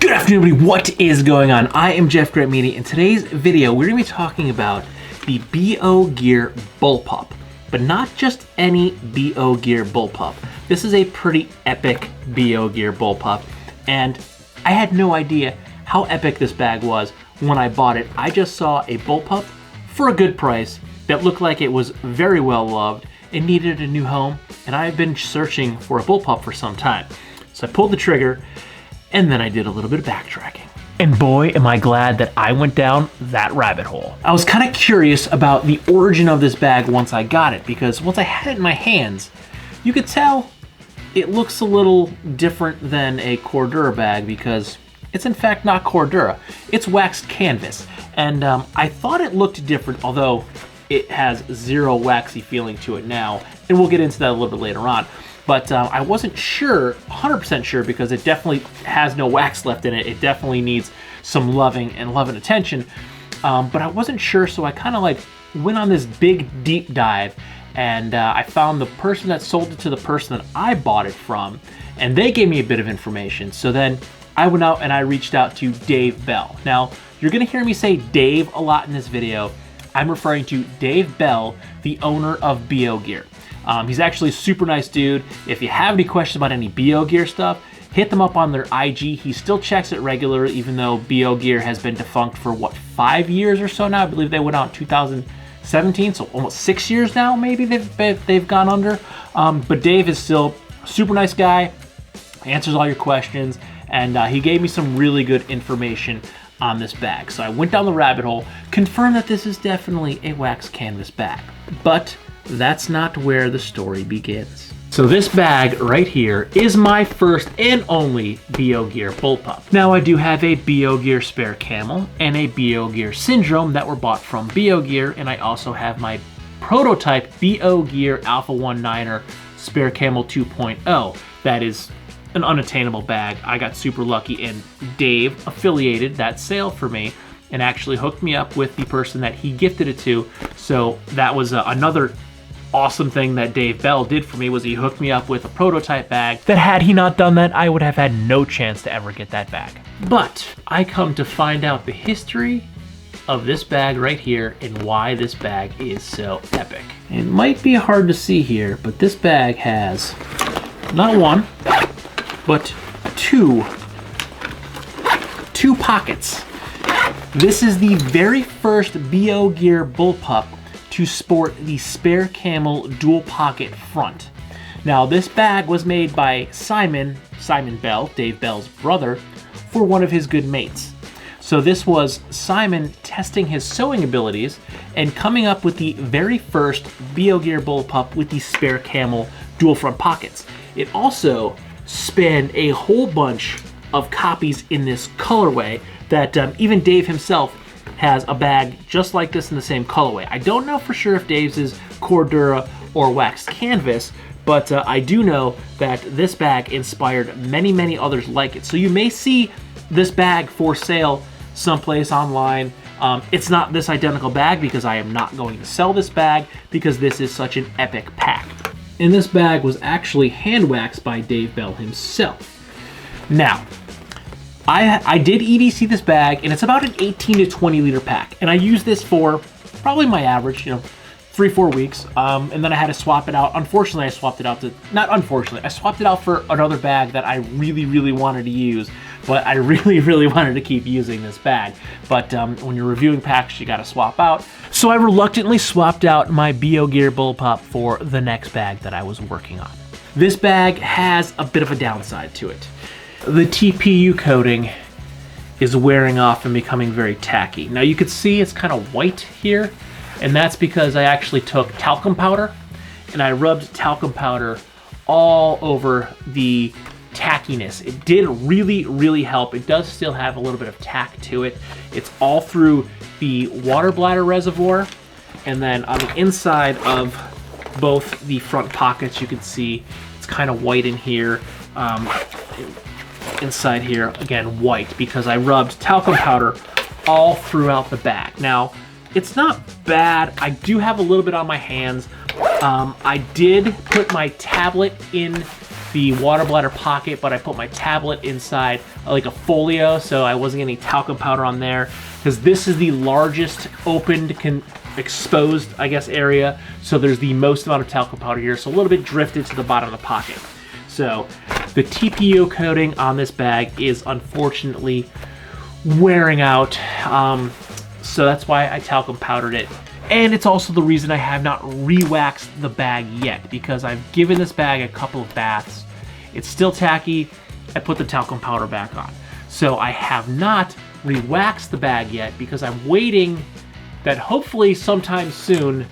Good afternoon, everybody. What is going on? I am jeffgrantMEDIA. In today's video, we're going to be talking about the B.O. Gear Bull Pup, but not just any B.O. Gear Bull Pup. This is a pretty epic B.O. Gear Bull Pup, and I had no idea how epic this bag was when I bought it. I just saw a Bull Pup for a good price that looked like it was very well loved and needed a new home, and I've been searching for a Bull Pup for some time. So I pulled the trigger, and then I did a little bit of backtracking. And boy, am I glad that I went down that rabbit hole. I was kind of curious about the origin of this bag once I got it, because once I had it in my hands, you could tell it looks a little different than a Cordura bag because it's in fact not Cordura. It's waxed canvas. And I thought it looked different, although it has zero waxy feeling to it now. And we'll get into that a little bit later on. But I wasn't sure, 100% sure, because it definitely has no wax left in it. It definitely needs some loving and love and attention. But I wasn't sure, so I kind of like went on this big deep dive, and I found the person that sold it to the person that I bought it from, and they gave me a bit of information. So then I went out and I reached out to Dave Bell. Now, you're gonna hear me say Dave a lot in this video. I'm referring to Dave Bell, the owner of B.O. Gear. He's actually a super nice dude. If you have any questions about any B.O. Gear stuff, hit them up on their IG. He still checks it regularly, even though B.O. Gear has been defunct for what, 5 years or so now? I believe they went out in 2017, so almost 6 years now maybe they've gone under. But Dave is still a super nice guy, answers all your questions, and he gave me some really good information on this bag. So I went down the rabbit hole, confirmed that this is definitely a wax canvas bag. But that's not where the story begins. So this bag right here is my first and only B.O. Gear Bull Pup. Now I do have a B.O. Gear Spare Camel and a B.O. Gear Syndrome that were bought from B.O. Gear, and I also have my prototype B.O. Gear Alpha 19er Spare Camel 2.0. That is an unattainable bag. I got super lucky, and Dave affiliated that sale for me and actually hooked me up with the person that he gifted it to. So that was another awesome thing that Dave Bell did for me, was he hooked me up with a prototype bag that had he not done that, I would have had no chance to ever get that bag. But I come to find out the history of this bag right here and why this bag is so epic. It might be hard to see here, but this bag has not one, but two pockets. This is the very first B.O. Gear Bull Pup to sport the Spare Camel dual pocket front. Now this bag was made by Simon Bell, Dave Bell's brother, for one of his good mates. So this was Simon testing his sewing abilities and coming up with the very first B.O. Gear Bull Pup with the Spare Camel dual front pockets. It also spanned a whole bunch of copies in this colorway that even Dave himself has a bag just like this in the same colorway. I don't know for sure if Dave's is Cordura or waxed canvas, but I do know that this bag inspired many others like it. So you may see this bag for sale someplace online. It's not this identical bag because I am not going to sell this bag because this is such an epic pack. And this bag was actually hand waxed by Dave Bell himself. Now, I did EDC this bag, and it's about an 18 to 20 liter pack. And I used this for probably my average, 3-4 weeks. And then I had to swap it out. Unfortunately, I swapped it out I swapped it out for another bag that I really wanted to use. But I really wanted to keep using this bag. But when you're reviewing packs, you gotta swap out. So I reluctantly swapped out my B.O. Gear Bull Pup for the next bag that I was working on. This bag has a bit of a downside to it. The TPU coating is wearing off and becoming very tacky. Now you can see it's kind of white here, and that's because I actually took talcum powder and I rubbed talcum powder all over the tackiness. It did really help. It does still have a little bit of tack to it. It's all through the water bladder reservoir, and then on the inside of both the front pockets you can see it's kind of white in here. Inside here, again, white, because I rubbed talcum powder all throughout the bag. Now, it's not bad. I do have a little bit on my hands. I did put my tablet in the water bladder pocket, but I put my tablet inside like a folio, so I wasn't getting any talcum powder on there, because this is the largest opened, exposed, I guess, area, so there's the most amount of talcum powder here, so a little bit drifted to the bottom of the pocket. So the TPU coating on this bag is unfortunately wearing out, so that's why I talcum powdered it. And it's also the reason I have not re-waxed the bag yet, because I've given this bag a couple of baths. It's still tacky. I put the talcum powder back on. So I have not re-waxed the bag yet, because I'm waiting that hopefully sometime soon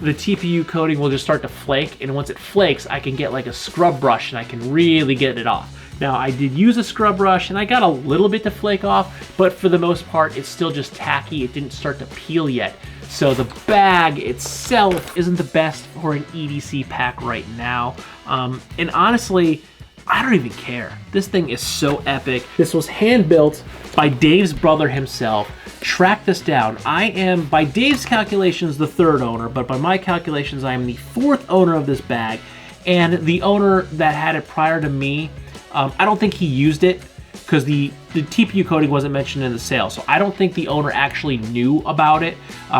the TPU coating will just start to flake, and once it flakes, I can get like a scrub brush and I can really get it off. Now, I did use a scrub brush and I got a little bit to flake off, but for the most part, it's still just tacky. It didn't start to peel yet. So the bag itself isn't the best for an EDC pack right now. And honestly, I don't even care. This thing is so epic. This was hand built by Dave's brother himself. Track this down. I am, by Dave's calculations, the third owner, but by my calculations, I am the fourth owner of this bag. And the owner that had it prior to me, I don't think he used it, because the TPU coating wasn't mentioned in the sale. So I don't think the owner actually knew about it,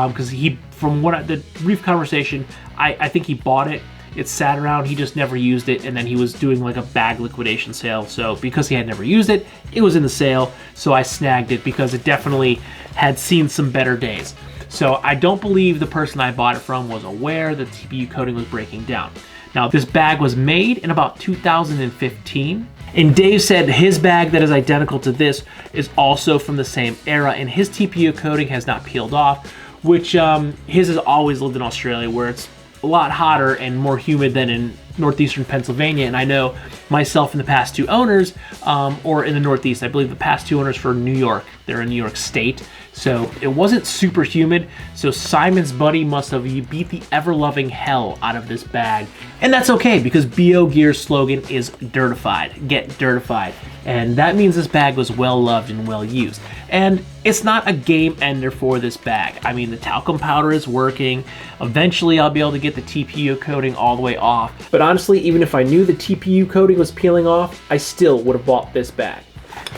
because from the brief conversation, I think he bought it. It sat around, he just never used it, and then he was doing like a bag liquidation sale. So because he had never used it, it was in the sale, so I snagged it because it definitely had seen some better days. So I don't believe the person I bought it from was aware that the TPU coating was breaking down. Now, this bag was made in about 2015, and Dave said his bag that is identical to this is also from the same era, and his TPU coating has not peeled off, which his has always lived in Australia, where it's a lot hotter and more humid than in northeastern Pennsylvania. And I know myself and the past two owners, or in the Northeast, I believe the past two owners for New York, they're in New York State. So it wasn't super humid. So Simon's buddy must have beat the ever-loving hell out of this bag. And that's okay, because B.O. Gear's slogan is dirtified, get dirtified. And that means this bag was well loved and well used. And it's not a game ender for this bag. I mean, the talcum powder is working. Eventually I'll be able to get the TPU coating all the way off. But honestly, even if I knew the TPU coating was peeling off, I still would have bought this bag.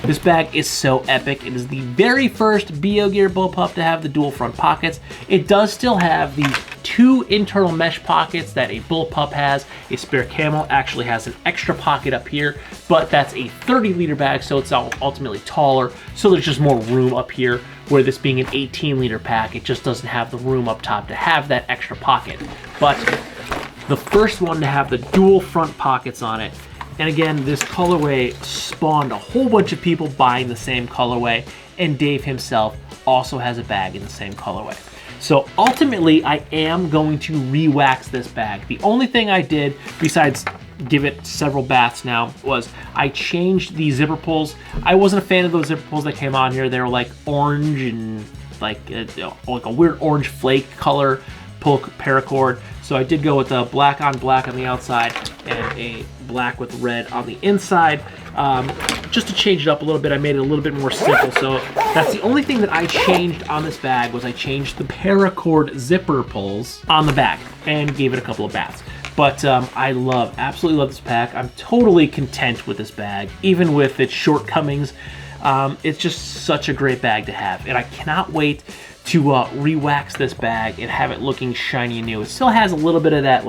This bag is so epic. It is the very first B.O. Gear Bull Pup to have the dual front pockets. It does still have the two internal mesh pockets that a Bull Pup has. A Spare Camel actually has an extra pocket up here, but that's a 30-liter bag, so it's ultimately taller, so there's just more room up here, where this being an 18-liter pack, it just doesn't have the room up top to have that extra pocket. But the first one to have the dual front pockets on it. And again, this colorway spawned a whole bunch of people buying the same colorway, and Dave himself also has a bag in the same colorway. So ultimately, I am going to re-wax this bag. The only thing I did, besides give it several baths now, was I changed the zipper pulls. I wasn't a fan of those zipper pulls that came on here. They were like orange and like a weird orange flake color pull paracord. So I did go with a black on the outside and a black with red on the inside, just to change it up a little bit. I made it a little bit more simple. So that's the only thing that I changed on this bag, was I changed the paracord zipper pulls on the back and gave it a couple of baths. But I absolutely love this pack. I'm totally content with this bag, even with its shortcomings. It's just such a great bag to have, and I cannot wait to re-wax this bag and have it looking shiny and new. It still has a little bit of that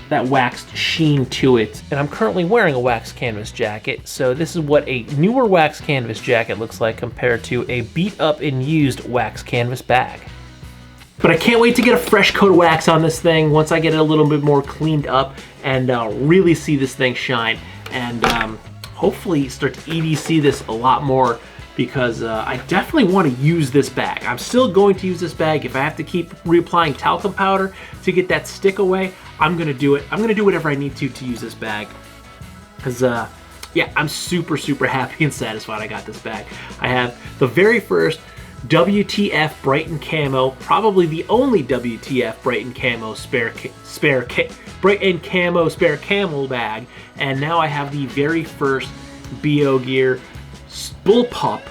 that waxed sheen to it. And I'm currently wearing a wax canvas jacket, so this is what a newer wax canvas jacket looks like compared to a beat up and used wax canvas bag. But I can't wait to get a fresh coat of wax on this thing once I get it a little bit more cleaned up and really see this thing shine, and hopefully start to EDC this a lot more, because I definitely want to use this bag. I'm still going to use this bag. If I have to keep reapplying talcum powder to get that stick away, I'm gonna do it. I'm gonna do whatever I need to use this bag, because yeah, I'm super happy and satisfied I got this bag. I have the very first WTF Brighton Camo, probably the only WTF Brighton Camo Brighton Camo Spare Camel bag, and now I have the very first B.O. Gear Bull Pup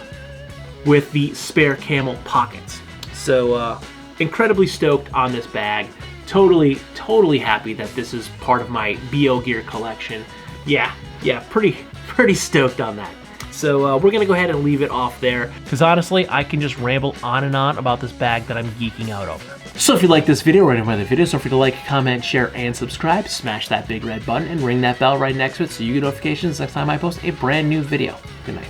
with the Spare Camel pockets. So incredibly stoked on this bag. totally happy that this is part of my B.O. gear collection. Yeah, pretty stoked on that. So we're gonna go ahead and leave it off there, because honestly, I can just ramble on and on about this bag that I'm geeking out over. So if you like this video or any of my other videos, don't forget to like, comment, share, and subscribe. Smash that big red button and ring that bell right next to it so you get notifications next time I post a brand new video. Good night.